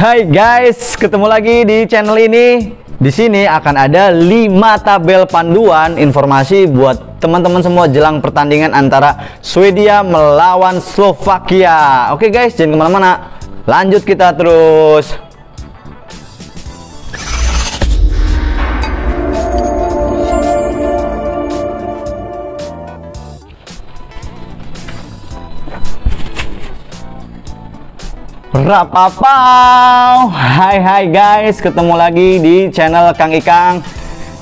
Hai guys, ketemu lagi di channel ini. Di sini akan ada 5 tabel panduan informasi buat teman-teman semua jelang pertandingan antara Swedia melawan Slovakia. Oke guys, jangan kemana-mana. Lanjut kita terus. Rapapau. Hai guys, ketemu lagi di channel Kang Ikang.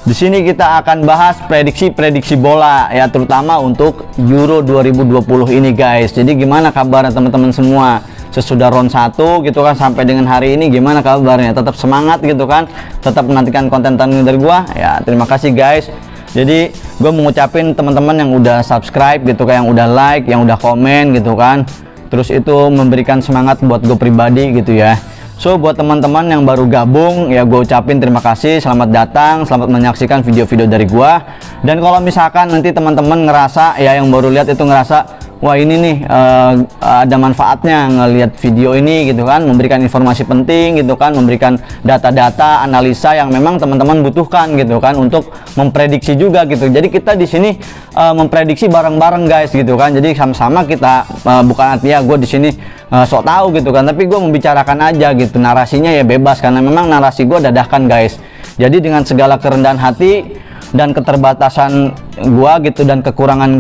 Di sini kita akan bahas prediksi bola ya, terutama untuk Euro 2020 ini guys. Jadi gimana kabarnya teman-teman semua? Sesudah round 1 gitu kan sampai dengan hari ini gimana kabarnya? Tetap semangat gitu kan? Tetap menantikan konten dari gua. Ya, terima kasih guys. Jadi gue mengucapin teman-teman yang udah subscribe gitu kan, yang udah like, yang udah komen gitu kan. Terus itu memberikan semangat buat gue pribadi gitu ya. So buat teman-teman yang baru gabung ya, gue ucapin terima kasih, selamat datang, selamat menyaksikan video-video dari gue. Dan kalau misalkan nanti teman-teman ngerasa ya, yang baru lihat itu ngerasa wah ini nih ada manfaatnya ngelihat video ini gitu kan, memberikan informasi penting gitu kan, memberikan data-data analisa yang memang teman-teman butuhkan gitu kan untuk memprediksi juga gitu. Jadi kita di sini memprediksi bareng-bareng guys gitu kan. Jadi sama-sama kita, bukan artinya gue di sini sok tahu gitu kan, tapi gue membicarakan aja gitu, narasinya ya bebas karena memang narasi gue dadakan guys. Jadi dengan segala kerendahan hati dan keterbatasan gue gitu dan kekurangan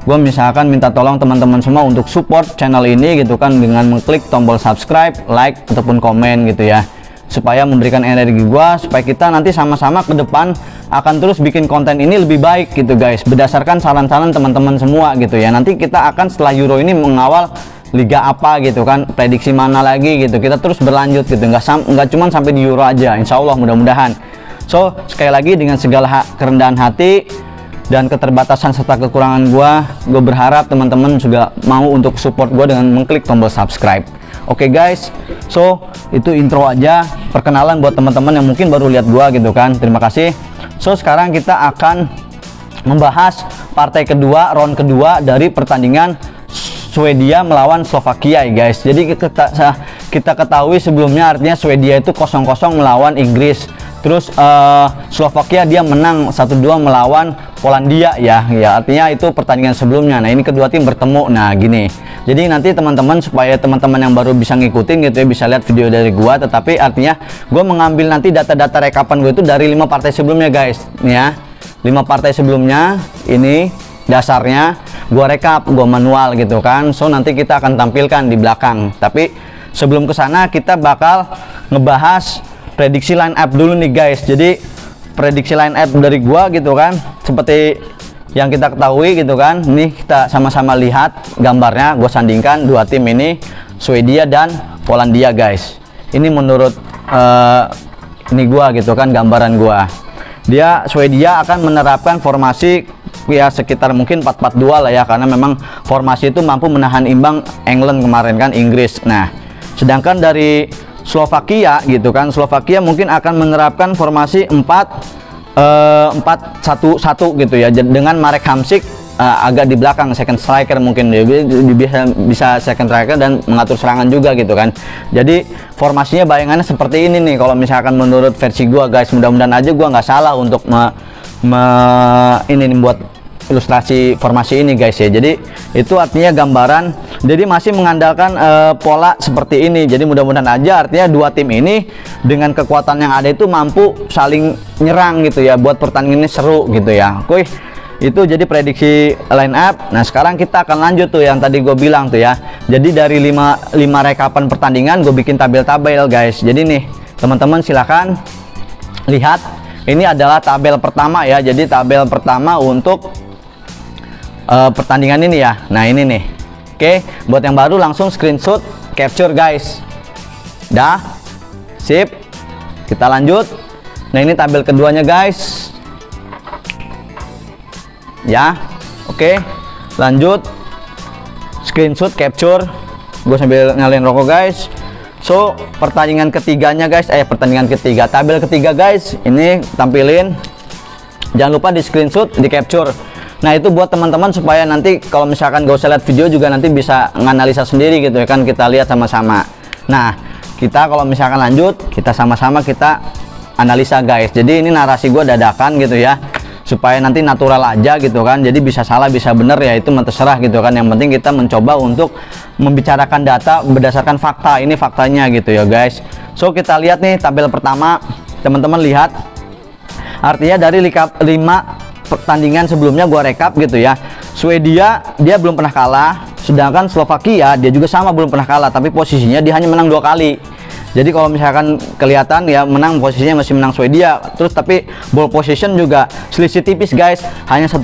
gue misalkan minta tolong teman-teman semua untuk support channel ini gitu kan, dengan mengklik tombol subscribe, like ataupun komen gitu ya, supaya memberikan energi gue, supaya kita nanti sama-sama ke depan akan terus bikin konten ini lebih baik gitu guys, berdasarkan saran-saran teman-teman semua gitu ya. Nanti kita akan setelah Euro ini mengawal liga apa gitu kan, prediksi mana lagi gitu, kita terus berlanjut gitu, nggak cuma sampai di Euro aja, insya Allah mudah-mudahan. So sekali lagi dengan segala kerendahan hati dan keterbatasan serta kekurangan gue berharap teman-teman juga mau untuk support gue dengan mengklik tombol subscribe. Oke guys, so itu intro aja, perkenalan buat teman-teman yang mungkin baru lihat gue gitu kan. Terima kasih. So sekarang kita akan membahas partai kedua, round kedua dari pertandingan Swedia melawan Slovakia ya guys. Jadi kita ketahui sebelumnya artinya Swedia itu 0-0 melawan Inggris. Terus Slovakia dia menang 1-2 melawan Polandia ya, artinya itu pertandingan sebelumnya. Nah ini kedua tim bertemu. Nah gini, jadi nanti teman-teman, supaya teman-teman yang baru bisa ngikutin gitu ya, bisa lihat video dari gua. Tetapi artinya gua mengambil nanti data-data rekapan gue itu dari 5 partai sebelumnya guys nih ya. 5 partai sebelumnya ini dasarnya gua rekap, gua manual gitu kan. So nanti kita akan tampilkan di belakang. Tapi sebelum kesana kita bakal ngebahas prediksi line up dulu nih guys. Jadi prediksi line up dari gua gitu kan, seperti yang kita ketahui gitu kan. Ini kita sama-sama lihat gambarnya, gua sandingkan dua tim ini, Swedia dan Polandia guys. Ini menurut ini gua gitu kan, gambaran gua. Dia Swedia akan menerapkan formasi ya sekitar mungkin 4-4-2 lah ya, karena memang formasi itu mampu menahan imbang England kemarin kan, Inggris. Nah sedangkan dari Slovakia gitu kan, Slovakia mungkin akan menerapkan formasi 4-1-1 gitu ya, dengan Marek Hamšík agak di belakang, second striker mungkin dia bisa second striker dan mengatur serangan juga gitu kan. Jadi formasinya bayangannya seperti ini nih kalau misalkan menurut versi gua guys. Mudah-mudahan aja gua nggak salah untuk ini nih, buat ilustrasi formasi ini guys ya. Jadi itu artinya gambaran, jadi masih mengandalkan pola seperti ini. Jadi mudah-mudahan aja artinya dua tim ini dengan kekuatan yang ada itu mampu saling nyerang gitu ya, buat pertandingan ini seru gitu ya. Oke, itu jadi prediksi line up. Nah sekarang kita akan lanjut tuh yang tadi gue bilang tuh ya. Jadi dari 5 rekapan pertandingan gue bikin tabel-tabel guys. Jadi nih teman-teman silahkan lihat, ini adalah tabel pertama ya. Jadi tabel pertama untuk pertandingan ini ya. Nah ini nih. Oke, buat yang baru langsung screenshot, capture guys. Dah, sip. Kita lanjut. Nah ini tabel keduanya guys. Ya, oke. Lanjut. Screenshot, capture. Gue sambil nyalain rokok guys. So pertandingan ketiganya guys, pertandingan ketiga, tabel ketiga guys. Ini tampilin. Jangan lupa di screenshot, di capture. Nah itu buat teman-teman supaya nanti kalau misalkan gak usah lihat video juga nanti bisa menganalisa sendiri gitu ya kan, kita lihat sama-sama. Nah kita kalau misalkan lanjut, kita sama-sama kita analisa guys. Jadi ini narasi gue dadakan gitu ya, supaya nanti natural aja gitu kan. Jadi bisa salah bisa bener ya, itu terserah gitu kan. Yang penting kita mencoba untuk membicarakan data berdasarkan fakta. Ini faktanya gitu ya guys. So kita lihat nih tabel pertama, teman-teman lihat. Artinya dari 5 pertandingan sebelumnya gua rekap gitu ya. Swedia dia belum pernah kalah, sedangkan Slovakia dia juga sama belum pernah kalah, tapi posisinya dia hanya menang 2 kali. Jadi kalau misalkan kelihatan ya menang, posisinya masih menang Swedia. Terus tapi ball position juga selisih tipis guys, hanya 1%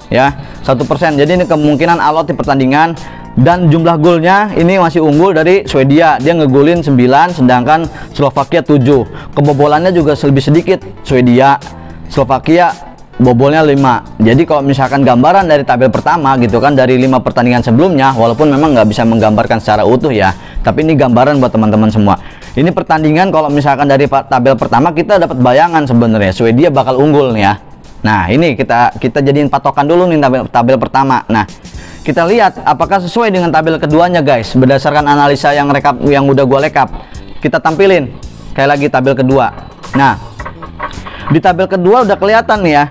ya, 1%. Jadi ini kemungkinan alot di pertandingan. Dan jumlah golnya ini masih unggul dari Swedia, dia ngegolin 9, sedangkan Slovakia 7. Kebobolannya juga lebih sedikit Swedia, Slovakia bobolnya 5. Jadi kalau misalkan gambaran dari tabel pertama gitu kan, dari 5 pertandingan sebelumnya, walaupun memang nggak bisa menggambarkan secara utuh ya, tapi ini gambaran buat teman-teman semua. Ini pertandingan kalau misalkan dari tabel pertama kita dapat bayangan sebenarnya Swedia bakal unggul nih ya. Nah ini kita jadiin patokan dulu nih tabel pertama. Nah kita lihat apakah sesuai dengan tabel keduanya guys, berdasarkan analisa yang udah gua rekap. Kita tampilin kayak lagi tabel kedua. Nah di tabel kedua udah kelihatan nih ya,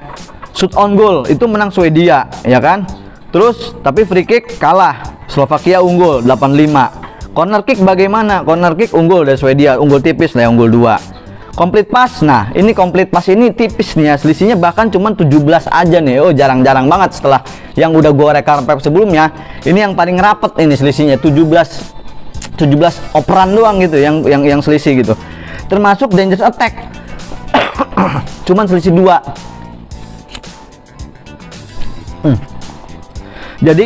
shoot on goal itu menang Swedia ya kan. Terus tapi free kick kalah, Slovakia unggul 85. Corner kick bagaimana? Corner kick unggul dari Swedia, unggul tipis lah ya, unggul 2. Complete pass, nah ini complete pass ini tipis nih ya, selisihnya bahkan cuma 17 aja nih. Oh jarang-jarang banget setelah yang udah gua rekap sebelumnya. Ini yang paling rapet ini selisihnya 17 operan doang gitu yang selisih gitu. Termasuk dangerous attack cuman selisih 2. Jadi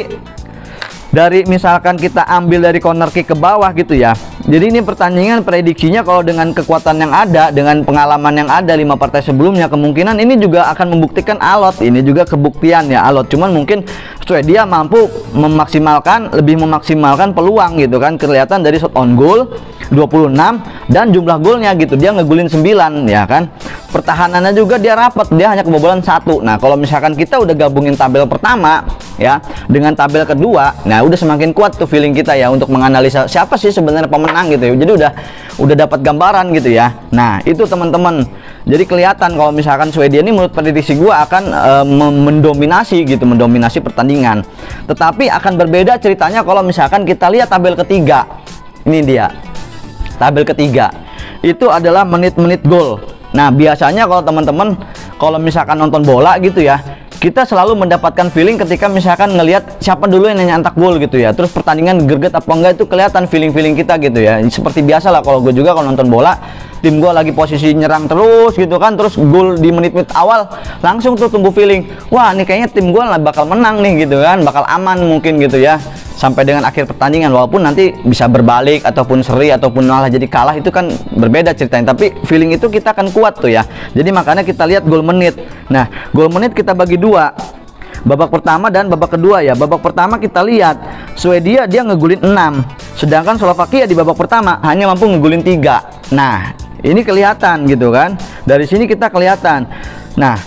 dari misalkan kita ambil dari corner kick ke bawah gitu ya. Jadi ini pertandingan prediksinya kalau dengan kekuatan yang ada, dengan pengalaman yang ada 5 partai sebelumnya, kemungkinan ini juga akan membuktikan alot. Ini juga kebuktian ya alot. Cuman mungkin Swedia mampu lebih memaksimalkan peluang gitu kan. Kelihatan dari shot on goal 26 dan jumlah golnya gitu, dia ngegolin 9 ya kan. Pertahanannya juga dia rapat, dia hanya kebobolan 1. Nah kalau misalkan kita udah gabungin tabel pertama ya dengan tabel kedua, nah udah semakin kuat tuh feeling kita ya untuk menganalisa siapa sih sebenarnya pemenang gitu ya. Jadi udah dapat gambaran gitu ya. Nah itu teman-teman, jadi kelihatan kalau misalkan Swedia ini menurut prediksi gua akan mendominasi gitu, mendominasi pertandingan. Tetapi akan berbeda ceritanya kalau misalkan kita lihat tabel ketiga. Ini dia tabel ketiga, itu adalah menit-menit gol. Nah biasanya kalau teman-teman kalau misalkan nonton bola gitu ya, kita selalu mendapatkan feeling ketika misalkan ngelihat siapa dulu yang nyantak gol gitu ya. Terus pertandingan greget apa enggak itu kelihatan feeling kita gitu ya. Seperti biasa lah kalau gue juga kalau nonton bola, tim gue lagi posisi nyerang terus gitu kan, terus gol di menit-menit awal langsung tuh tumbuh feeling, wah ini kayaknya tim gue bakal menang nih gitu kan, bakal aman mungkin gitu ya sampai dengan akhir pertandingan. Walaupun nanti bisa berbalik ataupun seri ataupun malah jadi kalah, itu kan berbeda ceritanya, tapi feeling itu kita akan kuat tuh ya. Jadi makanya kita lihat gol menit. Nah gol menit kita bagi dua, babak pertama dan babak kedua ya. Babak pertama kita lihat Swedia dia ngegulin 6, sedangkan Slovakia di babak pertama hanya mampu ngegulin 3. Nah ini kelihatan gitu kan, dari sini kita kelihatan. Nah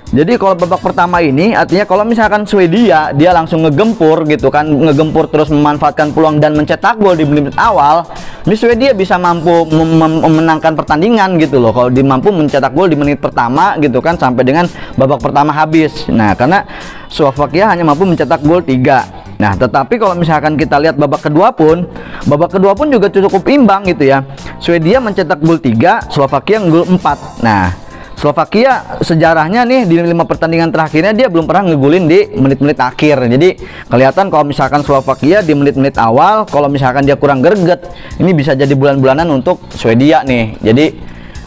jadi kalau babak pertama ini artinya kalau misalkan Swedia dia langsung ngegempur gitu kan, ngegempur terus memanfaatkan peluang dan mencetak gol di menit awal, ini Swedia bisa mampu memenangkan pertandingan gitu loh kalau dia mampu mencetak gol di menit pertama gitu kan sampai dengan babak pertama habis. Nah karena Slovakia hanya mampu mencetak gol 3. Nah tetapi kalau misalkan kita lihat babak kedua pun juga cukup imbang gitu ya. Swedia mencetak gol 3, Slovakia gol 4. Nah Slovakia sejarahnya nih di 5 pertandingan terakhirnya dia belum pernah ngegulin di menit-menit akhir. Jadi kelihatan kalau misalkan Slovakia di menit-menit awal kalau misalkan dia kurang greget, ini bisa jadi bulan-bulanan untuk Swedia nih. Jadi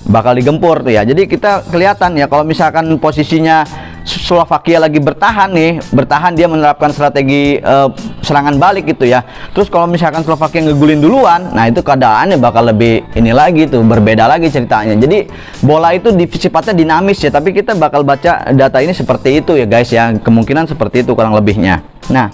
bakal digempur tuh ya. Jadi kita kelihatan ya kalau misalkan posisinya Slovakia lagi bertahan dia menerapkan strategi serangan balik gitu ya. Terus kalau misalkan Slovakia ngegulin duluan, nah itu keadaannya bakal lebih ini lagi tuh, berbeda lagi ceritanya. Jadi bola itu sifatnya dinamis ya, tapi kita bakal baca data ini seperti itu ya guys ya, kemungkinan seperti itu kurang lebihnya. Nah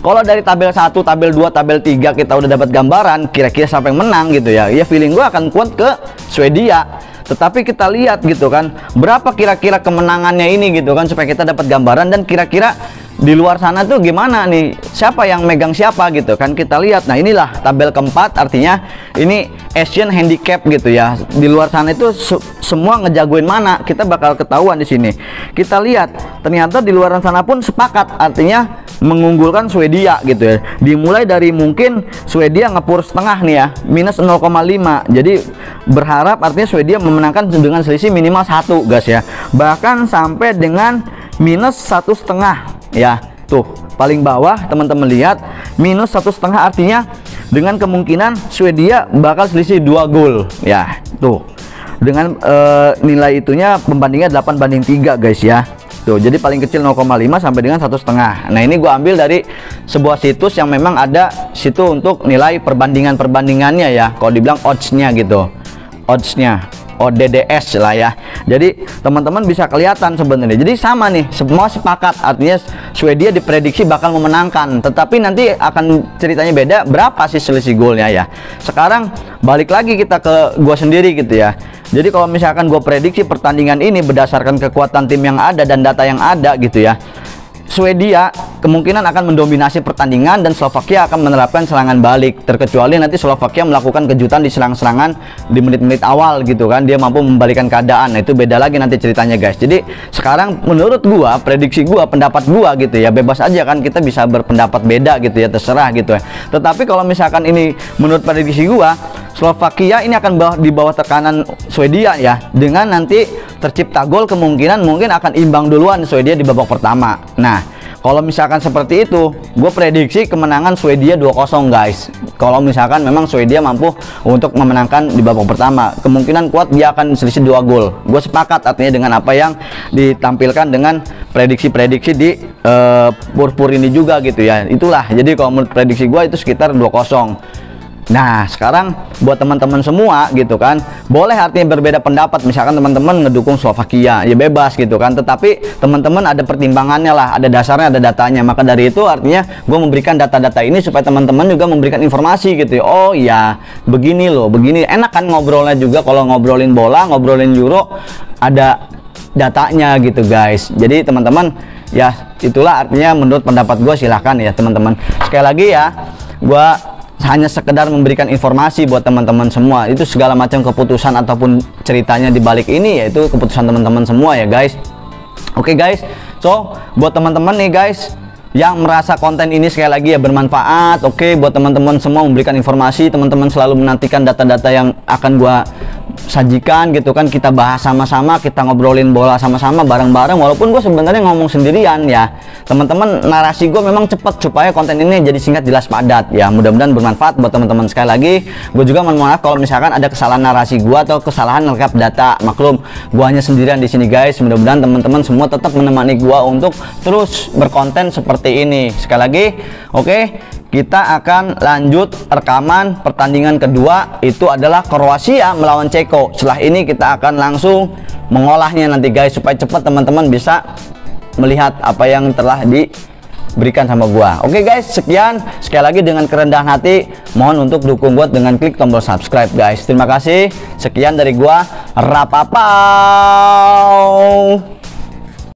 kalau dari tabel 1, tabel 2, tabel 3 kita udah dapat gambaran kira-kira siapa yang menang gitu ya. Ya feeling gua akan kuat ke Swedia. Tetapi kita lihat gitu kan, berapa kira-kira kemenangannya ini gitu kan, supaya kita dapat gambaran dan kira-kira di luar sana tuh gimana nih, siapa yang megang siapa gitu kan, kita lihat. Nah inilah tabel keempat, artinya ini Asian Handicap gitu ya. Di luar sana itu semua ngejagoin mana, kita bakal ketahuan di sini. Kita lihat ternyata di luar sana pun sepakat, artinya mengunggulkan Swedia gitu ya. Dimulai dari mungkin Swedia ngepur setengah nih ya, minus 0,5. Jadi berharap artinya Swedia memenangkan dengan selisih minimal 1 guys ya, bahkan sampai dengan minus 1,5 ya. Tuh paling bawah teman-teman lihat minus 1,5, artinya dengan kemungkinan Swedia bakal selisih 2 gol ya. Tuh dengan nilai itunya pembandingnya 8-3 guys ya. Tuh jadi paling kecil 0,5 sampai dengan 1,5. Nah ini gua ambil dari sebuah situs yang memang ada situ untuk nilai perbandingannya ya, kalau dibilang oddsnya gitu, oddsnya ODDS lah ya. Jadi teman-teman bisa kelihatan sebenarnya. Jadi sama nih, semua sepakat, artinya Swedia diprediksi bakal memenangkan. Tetapi nanti akan ceritanya beda, berapa sih selisih golnya ya. Sekarang balik lagi kita ke gua sendiri gitu ya. Jadi kalau misalkan gua prediksi pertandingan ini berdasarkan kekuatan tim yang ada dan data yang ada gitu ya, Swedia kemungkinan akan mendominasi pertandingan dan Slovakia akan menerapkan serangan balik, terkecuali nanti Slovakia melakukan kejutan di serangan di menit-menit awal gitu kan, dia mampu membalikan keadaan. Nah itu beda lagi nanti ceritanya guys. Jadi sekarang menurut gua, prediksi gua, pendapat gua gitu ya, bebas aja kan, kita bisa berpendapat beda gitu ya, terserah gitu ya. Tetapi kalau misalkan ini menurut prediksi gua, Slovakia ini akan di bawah tekanan Swedia ya, dengan nanti tercipta gol kemungkinan mungkin akan imbang duluan Swedia di babak pertama. Nah kalau misalkan seperti itu, gue prediksi kemenangan Swedia 2-0 guys. Kalau misalkan memang Swedia mampu untuk memenangkan di babak pertama, kemungkinan kuat dia akan selisih 2 gol. Gue sepakat artinya dengan apa yang ditampilkan dengan prediksi-prediksi di Purpur ini juga gitu ya. Itulah, jadi kalau menurut prediksi gue itu sekitar 2-0. Nah sekarang buat teman-teman semua gitu kan, boleh artinya berbeda pendapat, misalkan teman-teman ngedukung Slovakia ya bebas gitu kan, tetapi teman-teman ada pertimbangannya lah, ada dasarnya, ada datanya. Maka dari itu artinya gue memberikan data-data ini supaya teman-teman juga memberikan informasi gitu ya. Oh ya begini loh, begini enak kan ngobrolnya juga, kalau ngobrolin bola, ngobrolin Euro ada datanya gitu guys. Jadi teman-teman ya itulah artinya menurut pendapat gue, silahkan ya teman-teman. Sekali lagi ya, gue hanya sekedar memberikan informasi buat teman-teman semua. Itu segala macam keputusan ataupun ceritanya di balik ini yaitu keputusan teman-teman semua ya guys. Oke guys, so buat teman-teman nih guys yang merasa konten ini sekali lagi ya bermanfaat, oke, buat teman-teman semua memberikan informasi, teman-teman selalu menantikan data-data yang akan gua sajikan gitu kan, kita bahas sama-sama, kita ngobrolin bola sama-sama bareng-bareng, walaupun gue sebenarnya ngomong sendirian ya teman-teman. Narasi gue memang cepet supaya konten ini jadi singkat, jelas, padat ya. Mudah-mudahan bermanfaat buat teman-teman. Sekali lagi gue juga mohon maaf kalau misalkan ada kesalahan narasi gue atau kesalahan lengkap data, maklum gue hanya sendirian di sini guys. Mudah-mudahan teman-teman semua tetap menemani gue untuk terus berkonten seperti ini. Sekali lagi oke, kita akan lanjut rekaman pertandingan kedua, itu adalah Kroasia melawan Ceko. Setelah ini kita akan langsung mengolahnya nanti guys, supaya cepat teman-teman bisa melihat apa yang telah diberikan sama gua. Oke guys, sekian. Sekali lagi dengan kerendahan hati mohon untuk dukung gua dengan klik tombol subscribe guys. Terima kasih. Sekian dari gua, Rapapau.